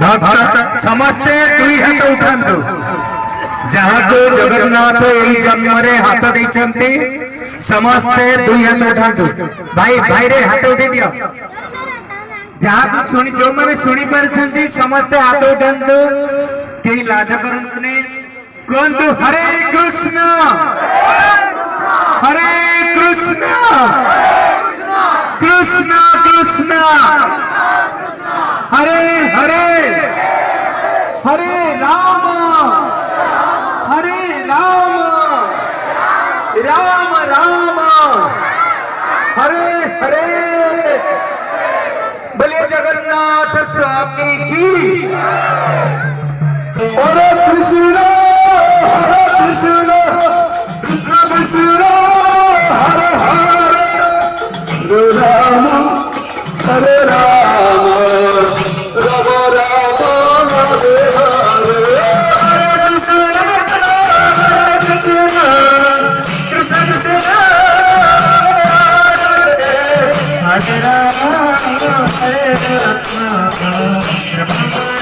भक्त समस्ते दुई हाथ उठातु जहाँ को जगन्नाथ यही जन्म हाथ देते समस्ते दुई हाथ उठातु भाई भाई रे हाथ उठे दियो जहाँ को शुणी जो मैंने शुणी पार्टी समस्ते हाथ उठातु कई लाज करंतु कहतु हरे कृष्ण कृष्ण कृष्ण हरे हरे हरे राम राम राम हरे हरे बोले जगन्नाथ स्वामी की। हरे कृष्ण कृष्ण कृष्ण हरे हरे राम हरे राम राम राम हरे हरे कृष्ण कृष्ण कृष्ण कृष्ण हरे राम हरे राम